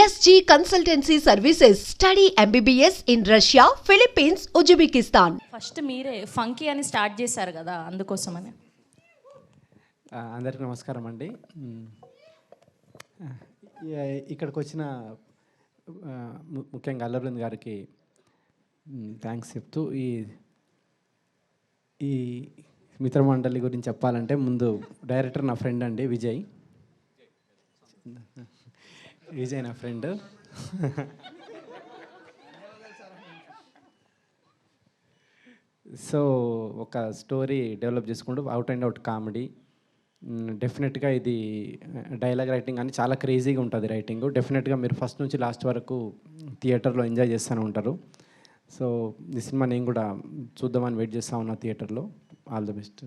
SG Consultancy Services. Study MBBS in Russia, Philippines, Uzbekistan. First మీరే funky అని start చేశారు కదా, అందుకోసమని. అందరికీ నమస్కారం అండి. ఇక్కడికి వచ్చిన ముఖ్యంగా అల్లబృంద్ గారికి థ్యాంక్స్ చెప్తూ ఈ మిత్రమండలి గురించి చెప్పాలంటే ముందు డైరెక్టర్ నా ఫ్రెండ్ అండి విజయ్ నా ఫ్రెండ్. సో ఒక స్టోరీ డెవలప్ చేసుకుంటూ అవుట్ అండ్ అవుట్ కామెడీ. డెఫినెట్గా ఇది డైలాగ్ రైటింగ్ అని చాలా క్రేజీగా ఉంటుంది రైటింగ్. డెఫినెట్గా మీరు ఫస్ట్ నుంచి లాస్ట్ వరకు థియేటర్లో ఎంజాయ్ చేస్తూనే ఉంటారు. సో ఈ సినిమా నేను కూడా చూద్దామని వెయిట్ చేస్తూ ఉన్నా థియేటర్లో. All the best.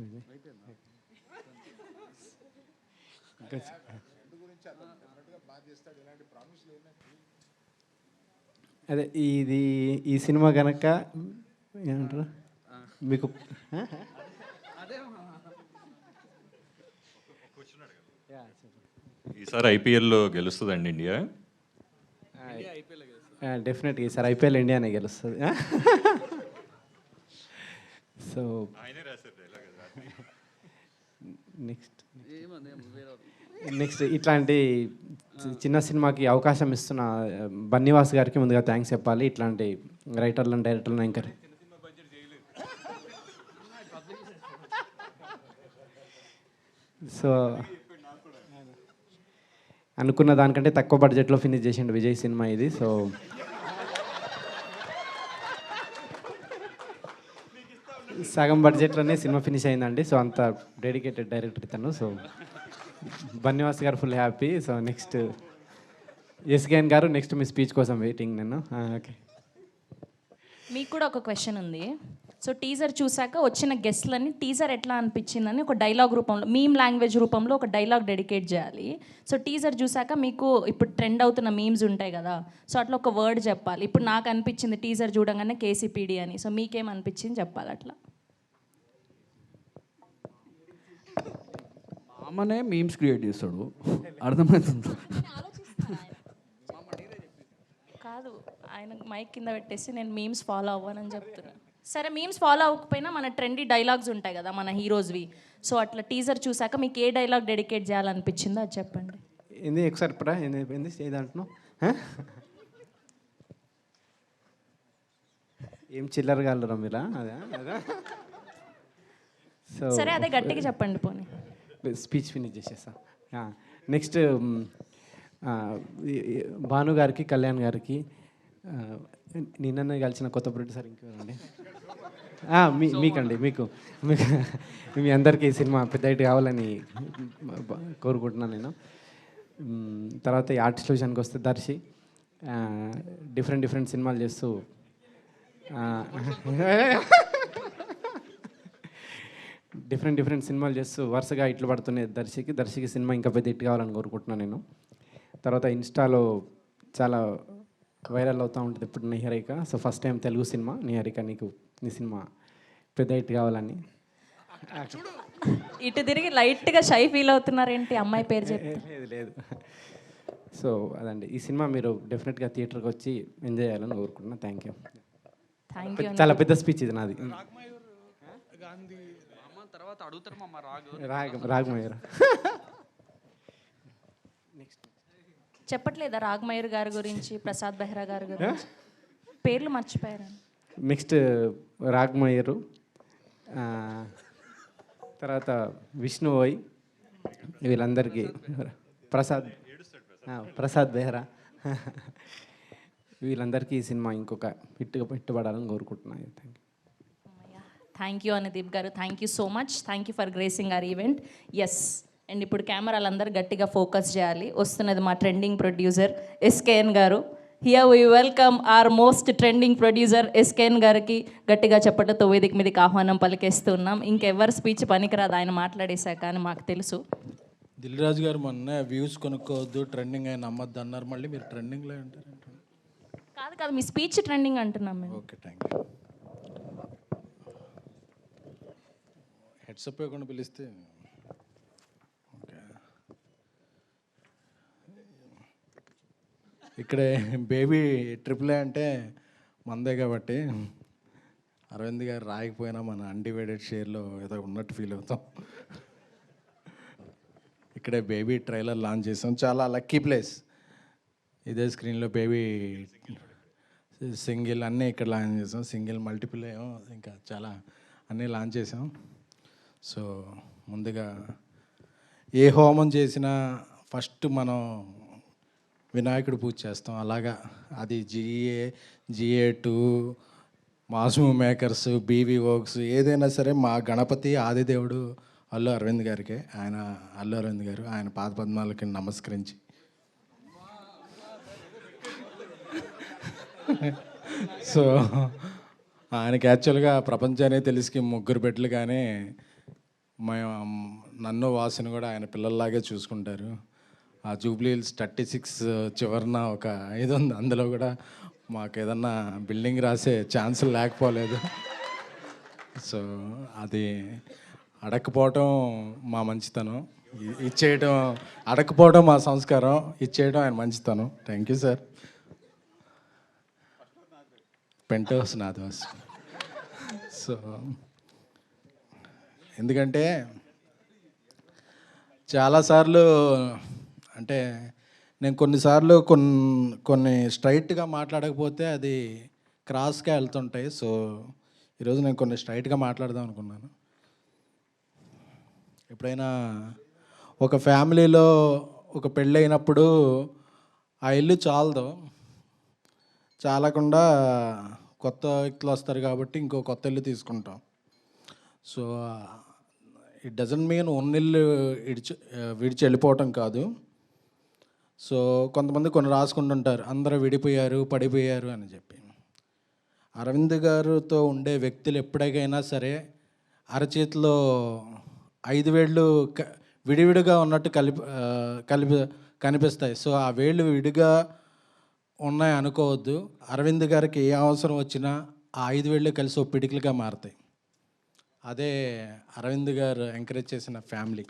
అదే ఈ సినిమా కనుక ఏమంటారు మీకు ఈసారి ఐపీఎల్లో గెలుస్తుందండి ఇండియా. డెఫినెట్గా ఈసారి ఐపీఎల్ ఇండియానే గెలుస్తుంది. సో నెక్స్ట్ ఇట్లాంటి చిన్న సినిమాకి అవకాశం ఇస్తున్న బన్నీవాస్ గారికి ముందుగా థ్యాంక్స్ చెప్పాలి. ఇట్లాంటి రైటర్లను డైరెక్టర్లను ఎంకరేజ్ సో అనుకున్న దానికంటే తక్కువ బడ్జెట్లో ఫినిష్ చేసిండు విజయ్ సినిమా ఇది. సో సగం బడ్జెట్లోనే సినిమా ఫినిష్ అయిందండి. సో అంత డెడికేటెడ్ డైరెక్టర్ ఇతను. సో బన్నీవాస్ గారు full happy. So next SKN గారు, నెక్స్ట్ మీ స్పీచ్ కోసం వెయిటింగ్ నేను. ఓకే, మీకు కూడా ఒక క్వశ్చన్ ఉంది. సో టీజర్ చూసాక వచ్చిన గెస్ట్లని టీజర్ ఎట్లా అనిపించిందని ఒక డైలాగ్ రూపంలో, మీమ్ లాంగ్వేజ్ రూపంలో ఒక డైలాగ్ డెడికేట్ చేయాలి. సో టీజర్ చూసాక మీకు ఇప్పుడు ట్రెండ్ అవుతున్న మీమ్స్ ఉంటాయి కదా, సో అట్లా ఒక వర్డ్ చెప్పాలి. ఇప్పుడు నాకు అనిపించింది టీజర్ చూడంగానే కేసీపీడి అని. సో మీకేం అనిపించింది చెప్పాలి అట్లా. అమ్మనే మీమ్స్ క్రియేట్ చేస్తాడు, అర్థమవుతుంది. కాదు, ఆయన మైక్ కింద పెట్టేసి నేను మీమ్స్ ఫాలో అవ్వనని చెప్తున్నాను. సరే, మీమ్స్ ఫాలో అవ్వకపోయినా మన ట్రెండీ డైలాగ్స్ ఉంటాయి కదా మన హీరోస్వి. సో అట్లా టీజర్ చూసాక మీకు ఏ డైలాగ్ డెడికేట్ చేయాలనిపించిందో అది చెప్పండి. ఏంది ఒకసారి పరా ఏంది ఏదంటున్నావు? ఏం చిల్లరగా అల్లరా మీరా? అదే అదే. సో సరే, అదే గట్టిగా చెప్పండి పోనీ. స్పీచ్ ఫినిష్ చేసేస్తా. నెక్స్ట్ భాను గారికి, కళ్యాణ్ గారికి, నిన్ననే కలిసిన కొత్త ప్రొడ్యూసర్ ఇంకెవరండి, మీకండి, మీకు మీ అందరికీ ఈ సినిమా పెద్ద హిట్ కావాలని కోరుకుంటున్నాను నేను. తర్వాత ఈ ఆర్టిస్ట్ విషయానికి వస్తే దర్శి డిఫరెంట్ సినిమాలు చేస్తూ డిఫరెంట్ సినిమాలు చేస్తూ వరుసగా ఇట్లు పడుతున్నాయి దర్శికి సినిమా ఇంకా పెద్ద హిట్ కావాలని కోరుకుంటున్నాను నేను. తర్వాత ఇన్స్టాలో చాలా వైరల్ అవుతూ ఉంటుంది ఇప్పుడు Niharika. So first time Telugu cinema Niharika, నీ సినిమా పెద్ద హిట్ కావాలని. ఇటు తిరిగి లైట్గా షై ఫీల్ అవుతున్నారేంటి అమ్మాయి పేరు చెప్పి? లేదు. సో అదండి, ఈ సినిమా మీరు డెఫినెట్గా థియేటర్కి వచ్చి ఎంజాయ్ చేయాలని కోరుకుంటున్నాను. Thank you. చాలా పెద్ద స్పీచ్ ఇది నాది. రాగమయూర్ చెప్పట్లేదా రాగమయూర్ గారి గురించి, ప్రసాద్ బెహ్రా గారి గురించి? పేర్లు మర్చిపోయారు. నెక్స్ట్ రాగమయూరు, తర్వాత విష్ణువోయ్, వీళ్ళందరికీ, ప్రసాద్ బెహ్రా, వీళ్ళందరికీ ఈ సినిమా ఇంకొక హిట్ పడాలని కోరుకుంటున్నాను. Thank you Anudeep garu. Thank you so much. Thank you for gracing our event. Yes, and ఇప్పుడు కెమెరాలందరూ గట్టిగా ఫోకస్ చేయాలి. వస్తున్నది మా trending producer SKN garu. Here we welcome our most trending producer SKN గారికి గట్టిగా చెప్పటంతో వేదిక మీదకి ఆహ్వానం పలికేస్తున్నాం. ఇంకెవరు స్పీచ్ పనికిరాదు, ఆయన మాట్లాడేశాక అని మాకు తెలుసు. దిల్ రాజు గారు మొన్న వ్యూస్ కొనుక్కోవద్దు, ట్రెండింగ్ అయిన నమ్మద్దు అన్నారు. మళ్ళీ మీరు ట్రెండింగ్లో ఉంటారు. కాదు, మీ స్పీచ్ ట్రెండింగ్ అంటున్నాం మేము. Okay, thank you. హెడ్సప్ ఇవ్వకుండా పిలిస్తే ఓకే. ఇక్కడే బేబీ ట్రిపుల్ ఏ అంటే మందే కాబట్టి అరవింద్ గారు రాయకపోయినా మన అన్డివైడెడ్ షేర్లో ఏదో ఉన్నట్టు ఫీల్ అవుతాం. ఇక్కడే బేబీ ట్రైలర్ లాంచ్ చేసాం, చాలా లక్కీ ప్లేస్. ఇదే స్క్రీన్లో బేబీ సింగిల్ అన్నీ ఇక్కడ లాంచ్ చేసాం, సింగిల్ మల్టిపుల్ ఏమో ఇంకా చాలా అన్నీ లాంచ్ చేసాం. సో ముందుగా ఏ హోమం చేసినా ఫస్ట్ మనం వినాయకుడు పూజ చేస్తాం. అలాగా అది GA2 mass makers, BV works ఏదైనా సరే మా గణపతి ఆదిదేవుడు అల్లు అరవింద్ గారికి, అల్లు అరవింద్ గారు ఆయన పాదపద్మాలకి నమస్కరించి సో ఆయనకి యాక్చువల్గా ప్రపంచాన్ని తెలిసి 3 బిడ్డలు, కానీ మేము నన్ను వాసుని కూడా ఆయన పిల్లల్లాగే చూసుకుంటారు. ఆ జూబ్లీ హిల్స్ 36 చివరన ఒక 5 ఉంది, అందులో కూడా మాకు ఏదన్నా బిల్డింగ్ రాసే ఛాన్స్ లేకపోలేదు. సో అది అడగకపోవటం మా మంచితనం, ఇచ్చేయటం అడగకపోవడం మా సంస్కారం, ఇచ్చేయడం ఆయన మంచితనం. Thank you sir. Penthouse నాది. సో ఎందుకంటే చాలాసార్లు అంటే నేను కొన్నిసార్లు కొన్ని స్ట్రైట్గా మాట్లాడకపోతే అది క్రాస్గా వెళ్తుంటాయి. సో ఈరోజు నేను కొన్ని స్ట్రైట్గా మాట్లాడదాం అనుకున్నాను. ఎప్పుడైనా ఒక ఫ్యామిలీలో ఒక పెళ్ళి అయినప్పుడు ఆ ఇల్లు చాలకుండా కొత్త వ్యక్తులు వస్తారు కాబట్టి ఇంకో కొత్త ఇల్లు తీసుకుంటాం. సో ఇట్ డజంట్ మీన్ ఉన్నిల్లు విడిచి వెళ్ళిపోవటం కాదు. సో కొంతమంది కొన్ని రాసుకుంటుంటారు, అందరూ విడిపోయారు, పడిపోయారు అని చెప్పి. అరవింద్ గారితో ఉండే వ్యక్తులు ఎప్పటికైనా సరే అరచేతిలో 5 వేళ్ళు విడివిడిగా ఉన్నట్టు కనిపిస్తాయి. సో ఆ వేళ్ళు విడిగా ఉన్నాయి అనుకోవద్దు. అరవింద్ గారికి ఏ అవసరం వచ్చినా ఆ 5 వేళ్ళు కలిసి ఓ పిడికిలుగా మారుతాయి. అదే అరవింద్ గారు ఎంకరేజ్ చేసిన ఫ్యామిలీ.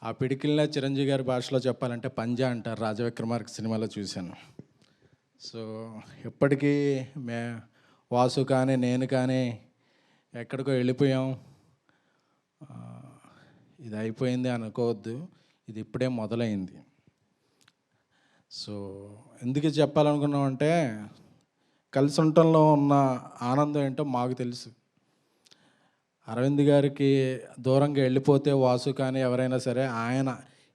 ఆ పిడికిల్నే చిరంజీవి గారి భాషలో చెప్పాలంటే పంజా అంటారు, రాజవిక్రమార్క సినిమాలో చూశాను. సో ఎప్పటికీ వాసు కానీ నేను కానీ ఎక్కడికో వెళ్ళిపోయాం, ఇది అయిపోయింది అనుకోవద్దు, ఇది ఇప్పుడే మొదలైంది. సో ఎందుకు చెప్పాలనుకున్నామంటే కలిసి ఉండటంలో ఉన్న ఆనందం ఏంటో మాకు తెలుసు. అరవింద్ గారికి దూరంగా వెళ్ళిపోతే వాసు కానీ ఎవరైనా సరే ఆయన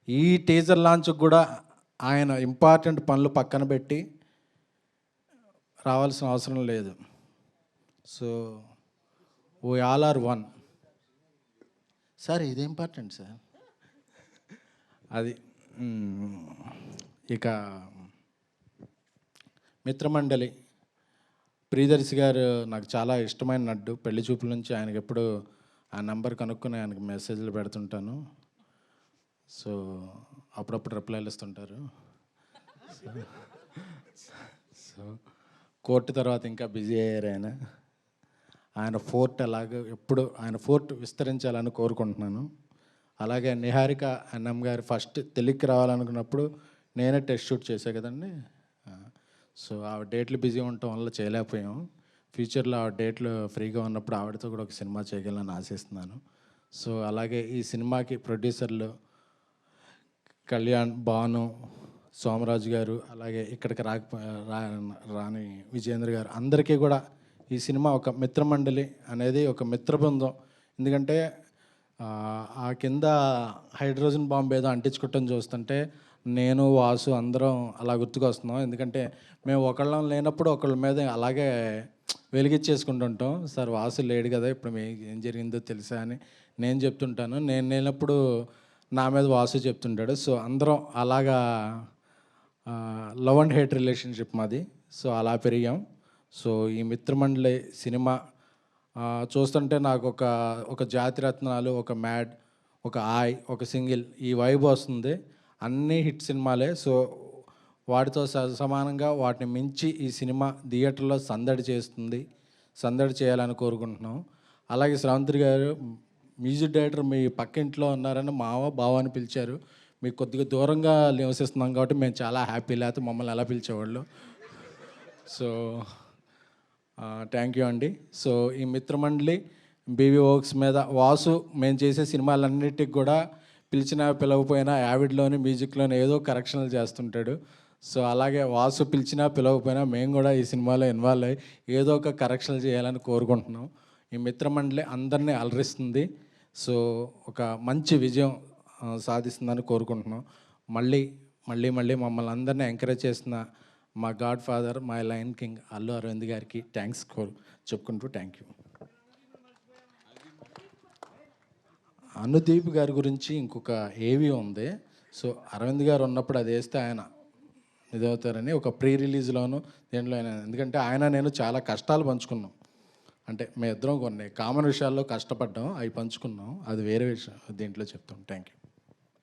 ఈ టీజర్ లాంచ్కి కూడా ఆయన ఇంపార్టెంట్ పనులు పక్కన పెట్టి రావాల్సిన అవసరం లేదు. So we all are one. Sir ఇది ఇంపార్టెంట్ సార్. అది ఇక మిత్రమండలి ప్రియదర్శి గారు నాకు చాలా ఇష్టమైన నడ్డు. పెళ్లి చూపుల నుంచి ఆయనకి ఎప్పుడు ఆ నెంబర్ కనుక్కొని ఆయనకి మెసేజ్లు పెడుతుంటాను. సో అప్పుడప్పుడు రిప్లైలు ఇస్తుంటారు. సో కోర్టు తర్వాత ఇంకా బిజీ అయ్యారు ఆయన ఫోర్ట్ అలాగే ఎప్పుడు ఆయన ఫోర్ట్ విస్తరించాలని కోరుకుంటున్నాను. అలాగే నిహారిక అన్నం గారు ఫస్ట్ తెలుగుకి రావాలనుకున్నప్పుడు నేనే టెస్ట్ షూట్ చేసా కదండి. సో ఆవిడ డేట్లు బిజీ ఉండటం వల్ల చేయలేకపోయాం. ఫ్యూచర్లో ఆవిడ డేట్లు ఫ్రీగా ఉన్నప్పుడు ఆవిడతో కూడా ఒక సినిమా చేయగలని ఆశిస్తున్నాను. సో అలాగే ఈ సినిమాకి ప్రొడ్యూసర్లు కళ్యాణ్, భాను, సోమరాజు గారు, అలాగే ఇక్కడికి రాని విజేంద్ర గారు, అందరికీ కూడా ఈ సినిమా ఒక మిత్రమండలి అనేది ఒక మిత్ర బృందం. ఎందుకంటే ఆ కింద హైడ్రోజన్ బాంబు ఏదో అంటించుకోవటం చూస్తుంటే నేను వాసు అందరం అలా గుర్తుకొస్తున్నాం. ఎందుకంటే మేము ఒకళ్ళం లేనప్పుడు ఒకళ్ళ మీద అలాగే వెలిగించేసుకుంటుంటాం. సార్ వాసు లేడు కదా, ఇప్పుడు ఏం జరిగిందో తెలుసా అని నేను చెప్తుంటాను. నేను లేనప్పుడు నా మీద వాసు చెప్తుంటాడు. సో అందరం అలాగా లవ్ అండ్ హేట్ రిలేషన్షిప్ మాది. సో అలా పెరిగాం. సో ఈ మిత్రమండలి సినిమా చూస్తుంటే నాకు ఒక జాతిరత్నాలు, ఒక మ్యాడ్, ఒక ఆయ్, ఒక సింగిల్ ఈ వైబ్ వస్తుంది. అన్నీ హిట్ సినిమాలే. సో వాటితో సమానంగా వాటిని మించి ఈ సినిమా థియేటర్లో సందడి చేయాలని కోరుకుంటున్నాం. అలాగే శ్రావంతి గారు మ్యూజిక్ డైరెక్టర్ మీ పక్కింట్లో ఉన్నారని బావ అని పిలిచారు. మీకు కొద్దిగా దూరంగా నివసిస్తున్నాం కాబట్టి మేము చాలా హ్యాపీ, లేకపోతే మమ్మల్ని ఎలా పిలిచేవాళ్ళు. సో థ్యాంక్ యూ అండి. సో ఈ మిత్రమండలి బీవీ వర్క్స్ మీద వాసు మేము చేసే సినిమాలన్నిటికి కూడా పిలిచినా పిలవకపోయినా యావిడ్లోని మ్యూజిక్లోని ఏదో కరెక్షన్లు చేస్తుంటాడు. సో అలాగే వాసు పిలిచినా పిలవకపోయినా మేము కూడా ఈ సినిమాలో ఇన్వాల్వ్ అయ్యి ఏదో ఒక కరెక్షన్లు చేయాలని కోరుకుంటున్నాం. ఈ మిత్రమండలి అందరినీ అలరిస్తుంది. సో ఒక మంచి విజయం సాధిస్తుందని కోరుకుంటున్నాం. మళ్ళీ మళ్ళీ మళ్ళీ మమ్మల్ని అందరినీ ఎంకరేజ్ చేసిన మా godfather, my lion king Allu Aravind గారికి థ్యాంక్స్ చెప్పుకుంటూ థ్యాంక్ యూ. అనుదీప్ గారి గురించి ఇంకొక ఏవి ఉంది. సో అరవింద్ గారు ఉన్నప్పుడు అది వేస్తే ఆయన ఇదవుతారని ఒక ప్రీ రిలీజ్లోను దేంట్లో అయినా, ఎందుకంటే ఆయన నేను చాలా కష్టాలు పంచుకున్నాం. అంటే మేము ఇద్దరం కొన్ని కామన్ విషయాల్లో కష్టపడ్డాం, అవి పంచుకున్నాం. అది వేరే విషయం, దీంట్లో చెప్తాం. Thank you.